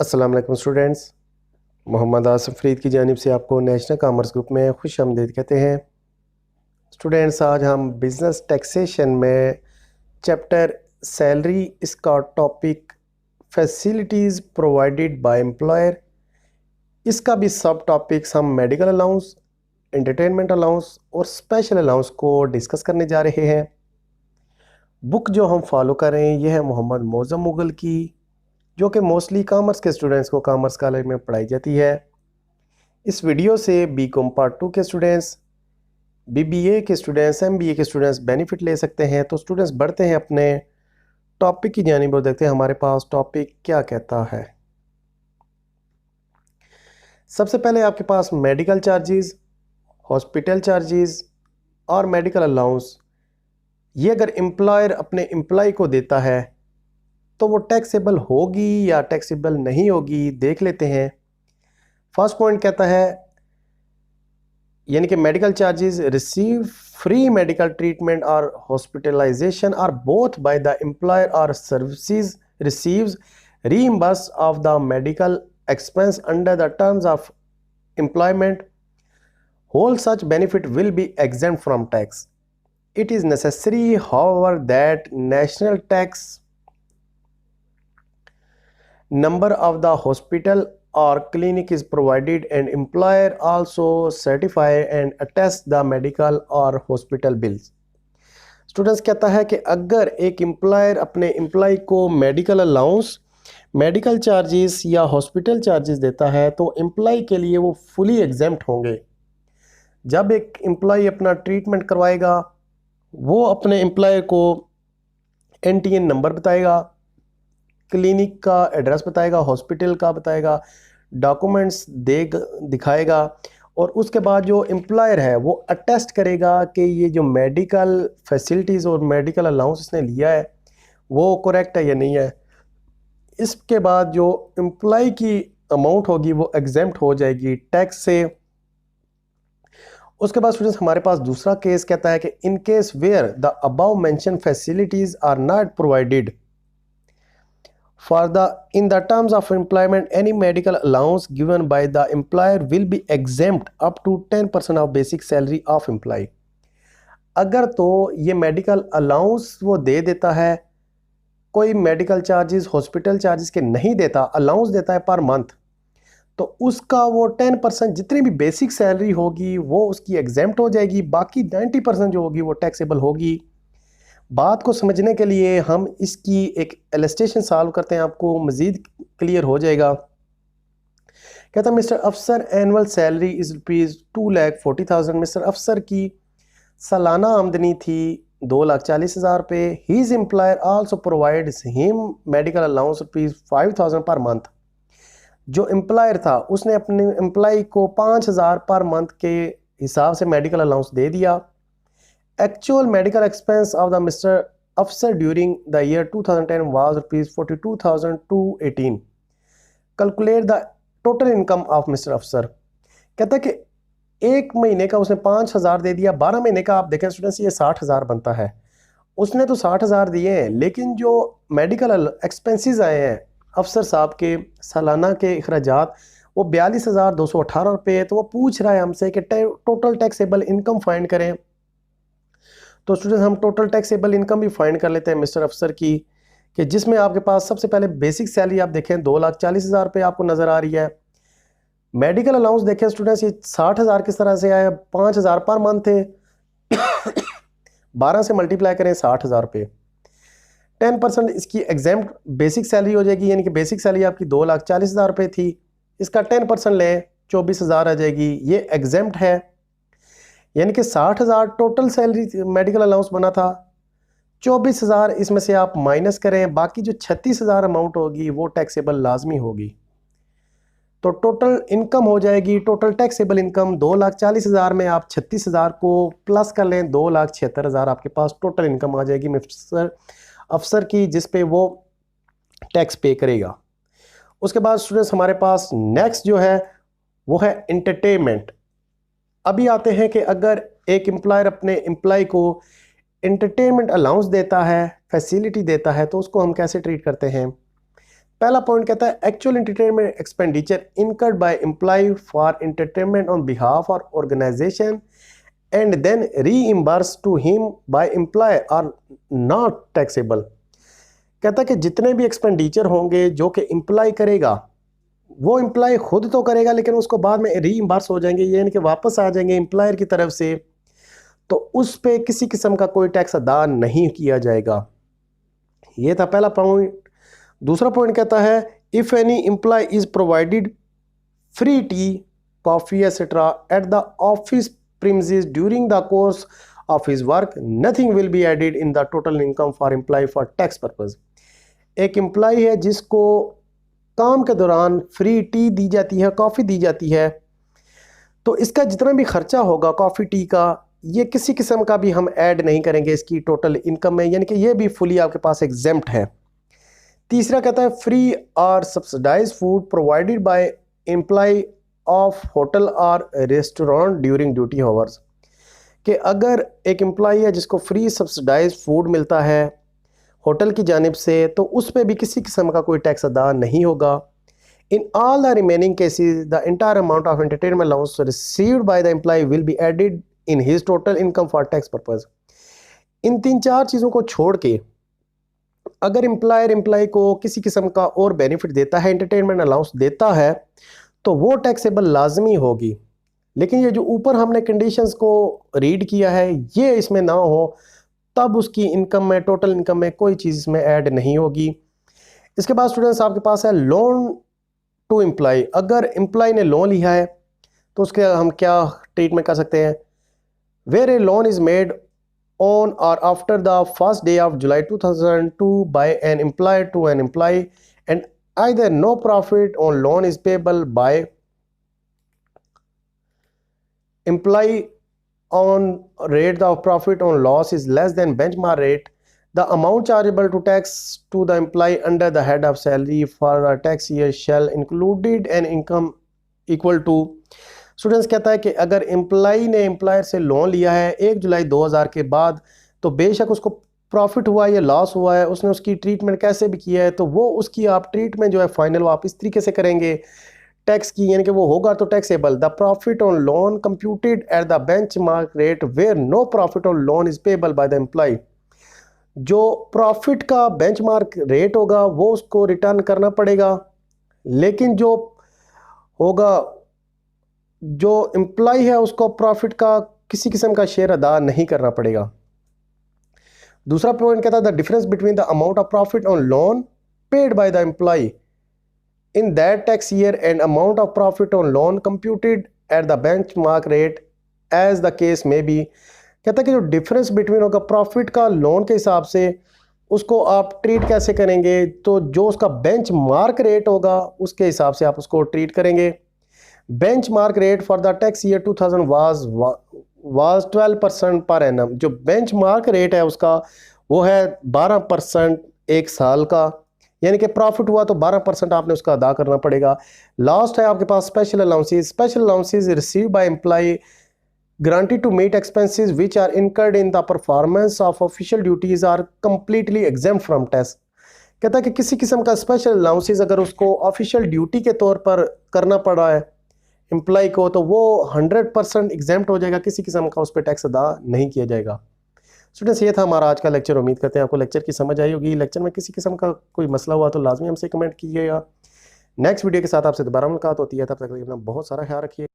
अस्सलाम वालेकुम स्टूडेंट्स। मोहम्मद आसिफ फरीद की जानिब से आपको नेशनल कॉमर्स ग्रुप में खुश आमदीद कहते हैं। स्टूडेंट्स, आज हम बिज़नेस टैक्सेशन में चैप्टर सैलरी, इसका topic facilities provided by employer, इसका भी सब टॉपिक्स हम मेडिकल अलाउंस, एंटरटेनमेंट अलाउंस और स्पेशल अलाउंस को डिस्कस करने जा रहे हैं। बुक जो हम फॉलो कर रहे हैं यह है मोहम्मद मुअज़्ज़म मुग़ल की, जो कि मोस्टली कॉमर्स के स्टूडेंट्स को कॉमर्स कॉलेज में पढ़ाई जाती है। इस वीडियो से बीकॉम पार्ट 2 के स्टूडेंट्स, बीबीए के स्टूडेंट्स, एमबीए के स्टूडेंट्स बेनिफिट ले सकते हैं। तो स्टूडेंट्स बढ़ते हैं अपने टॉपिक की जानिब और देखते हैं हमारे पास टॉपिक क्या कहता है। सबसे पहले आपके पास मेडिकल चार्जेस, हॉस्पिटल चार्जेस और मेडिकल अलाउंस, ये अगर एम्प्लॉयर अपने एम्प्लॉय को देता है तो वो टैक्सेबल होगी या टैक्सेबल नहीं होगी, देख लेते हैं। फर्स्ट पॉइंट कहता है यानी कि medical charges receive free medical treatment or hospitalisation are both by the employer or services receives reimburse of the medical expense under the terms of employment. Whole such benefit will be exempt from tax. It is necessary, however, that national tax number of the hospital or clinic is provided and employer also certify and attest the medical or hospital bills. Students कहता है कि अगर एक employer अपने employ को medical allowance, medical charges या hospital charges देता है तो एम्प्लॉय के लिए वो फुली एग्जेम्प्ट होंगे। जब एक एम्प्लॉय अपना ट्रीटमेंट करवाएगा वो अपने एम्प्लॉयर को एनटीएन नंबर बताएगा, क्लिनिक का एड्रेस बताएगा, हॉस्पिटल का बताएगा, डॉक्यूमेंट्स दिखाएगा और उसके बाद जो एम्प्लॉयर है वो अटेस्ट करेगा कि ये जो मेडिकल फैसिलिटीज़ और मेडिकल अलाउंस इसने लिया है वो करेक्ट है या नहीं है। इसके बाद जो एम्प्लॉय की अमाउंट होगी वो एग्जेम्प्ट हो जाएगी टैक्स से। उसके बाद स्टूडेंट्स हमारे पास दूसरा केस कहता है कि in case where the above mention facilities are not provided for the in the terms of employment any medical allowance given by the employer will be exempt up to 10% of basic salary of employee. अगर तो ये medical allowance वो दे देता है, कोई medical charges hospital charges के नहीं देता, अलाउंस देता है पर मंथ, तो उसका वो 10% जितनी भी बेसिक सैलरी होगी वो उसकी एग्जेम्प्ट हो जाएगी, बाकी 90% जो होगी वो टैक्सेबल होगी। बात को समझने के लिए हम इसकी एक इलस्ट्रेशन सॉल्व करते हैं, आपको मज़ीद क्लियर हो जाएगा। कहता है मिस्टर अफसर एनुअल सैलरी इज़ ₹2,40,000। मिस्टर अफसर की सालाना आमदनी थी 2,40,000 रुपये। His employer also provides him medical allowance ₹5,000 per month. जो एम्प्लॉयर था उसने अपने एम्प्लॉय को 5,000 पर मंथ के हिसाब से मेडिकल अलाउंस दे दिया। Actual medical expense of the mister Afsar during the year 2010 was ₹42,218। Calculate the total income of mister Afsar. कहता है कि एक महीने का उसने 5,000 दे दिया, 12 महीने का आप देखें स्टूडेंट्स ये 60,000 बनता है। उसने तो 60,000 दिए हैं, लेकिन जो मेडिकल एक्सपेंसेस आए हैं अफसर साहब के सालाना के अखराजात वो 42,218 रुपये है। तो वो पूछ रहा है हमसे कि टोटल टैक्सेबल इनकम फाइंड करें। तो स्टूडेंट्स हम टोटल टैक्सेबल इनकम भी फाइंड कर लेते हैं मिस्टर अफसर की, कि जिसमें आपके पास सबसे पहले बेसिक सैलरी आप देखें 2,40,000 रुपये आपको नज़र आ रही है। मेडिकल अलाउंस देखें स्टूडेंट्स ये 60,000 किस तरह से आया, 5,000 पर मंथ थे 12 से मल्टीप्लाई करें 60,000 रुपये। 10% इसकी एग्जेम्प्ट बेसिक सैलरी हो जाएगी, यानी कि बेसिक सैलरी आपकी 2,40,000 रुपये थी, इसका 10% लें 24,000 आ जाएगी, ये एग्जेम्प्ट है। यानी कि 60,000 टोटल सैलरी मेडिकल अलाउंस बना था, 24,000 इसमें से आप माइनस करें, बाकी जो 36,000 अमाउंट होगी वो टैक्सेबल लाजमी होगी। तो टोटल इनकम हो जाएगी, टोटल टैक्सेबल इनकम 2,40,000 में आप 36,000 को प्लस कर लें, 2,76,000 आपके पास टोटल इनकम आ जाएगी मिस्टर अफसर की, जिस पे वो टैक्स पे करेगा। उसके बाद स्टूडेंट्स हमारे पास नेक्स्ट जो है वो है एंटरटेनमेंट। अभी आते हैं कि अगर एक एम्प्लॉयर अपने एम्प्लॉय को एंटरटेनमेंट अलाउंस देता है, फैसिलिटी देता है, तो उसको हम कैसे ट्रीट करते हैं। पहला पॉइंट कहता है actual entertainment expenditure incurred by employ for entertainment on behalf or organisation and then reimburse to him by employ are not taxable. कहता है कि जितने भी एक्सपेंडिचर होंगे जो कि एम्प्लॉय करेगा, वो एम्प्लॉय खुद तो करेगा लेकिन उसको बाद में रीइम्बर्स हो जाएंगे, ये इनके वापस आ जाएंगे एम्प्लॉयर की तरफ से, तो उस पे किसी किस्म का कोई टैक्स अदा नहीं किया जाएगा। ये था पहला पॉइंट। दूसरा पॉइंट कहता है if any employee is provided free tea, coffee etcetera at the office premises during the course of his work, nothing will be added in the total income for employee for tax purpose. एक employee है जिसको काम के दौरान free T दी जाती है, coffee दी जाती है, तो इसका जितना भी खर्चा होगा कॉफ़ी टी का, ये किसी किस्म का भी हम ऐड नहीं करेंगे इसकी टोटल इनकम में, यानी कि ये भी फुली आपके पास एग्जेम्प्ट है। तीसरा कहता है फ्री और subsidize food provided by employee of hotel और रेस्टोरेंट ड्यूरिंग ड्यूटी आवर्स, कि अगर एक एम्प्लॉय है जिसको फ्री सब्सिडाइज फूड मिलता है होटल की जानिब से, तो उस पर भी किसी किस्म का कोई टैक्स अदा नहीं होगा। In all the remaining cases the entire amount of entertainment allowance received by the employ will be added in his total income for tax purpose. इन तीन चार चीज़ों को छोड़ के अगर एम्प्लॉयर एम्प्लॉय को किसी किस्म का और बेनिफिट देता है, एंटरटेनमेंट अलाउंस देता है, तो वो टैक्सेबल लाजमी होगी। लेकिन ये जो ऊपर हमने कंडीशंस को रीड किया है, ये इसमें ना हो, तब उसकी इनकम में, टोटल इनकम में कोई चीज़ इसमें ऐड नहीं होगी। इसके बाद स्टूडेंट्स आपके पास है लोन टू एम्प्लॉय। अगर एम्प्लॉय ने लोन लिया है तो उसके हम क्या ट्रीटमेंट कर सकते हैं। Where a loan is made on or after the first day of July 2002 by an employ to an employ and either no profit on loan is payable by employ on rate of profit on loss is less than benchmark rate, the amount chargeable to tax to the employee under the head of salary for a tax year shall included an income equal to। Students कहता है कि अगर employee ने employer से loan लिया है 1 जुलाई 2000 के बाद, तो बेशक उसको प्रॉफिट हुआ या लॉस हुआ है, उसने उसकी ट्रीटमेंट कैसे भी किया है, तो वो उसकी आप ट्रीटमेंट जो है फाइनल वो आप इस तरीके से करेंगे टैक्स की, यानी कि वो होगा तो taxable. The profit on loan computed at the benchmark rate where no profit on loan is payable by the employee. जो प्रॉफिट का बेंचमार्क रेट होगा वो उसको रिटर्न करना पड़ेगा, लेकिन जो होगा, जो एम्प्लॉय है उसको प्रॉफिट का किसी किस्म का शेयर अदा नहीं करना पड़ेगा। दूसरा पॉइंट कहता है the difference between the amount of profit on loan paid by the employee in that tax year and amount of profit on loan computed at the benchmark rate as the case may be। कहता है कि जो difference between होगा profit का loan के हिसाब से, उसको आप ट्रीट कैसे करेंगे, तो जो उसका बेंचमार्क रेट होगा उसके हिसाब से आप उसको ट्रीट करेंगे। Benchmark rate for the tax year 2000 was 12% per annum. जो बेंचमार्क रेट है उसका वो है 12% एक साल का, यानी कि प्रॉफिट हुआ तो 12% आपने उसका अदा करना पड़ेगा। लास्ट है आपके पास special allowances. Special allowances receive by employ granted to meet expenses which are incurred in the performance of official duties are completely exempt from tax. कहता है कि किसी किस्म का स्पेशल अलाउंसेस अगर उसको ऑफिशियल ड्यूटी के तौर पर करना पड़ा है एम्प्लॉय को, तो वो 100% एग्जेम्प्ट हो जाएगा, किसी किस्म का उस पर टैक्स अदा नहीं किया जाएगा। स्टूडेंट्स ये था हमारा आज का लेक्चर। उम्मीद करते हैं आपको लेक्चर की समझ आई होगी। लेक्चर में किसी किस्म का कोई मसला हुआ तो लाजमी हमसे कमेंट कीजिएगा। नेक्स्ट वीडियो के साथ आपसे दोबारा मुलाकात होती है, तब तक अपना बहुत सारा ख्याल रखिए।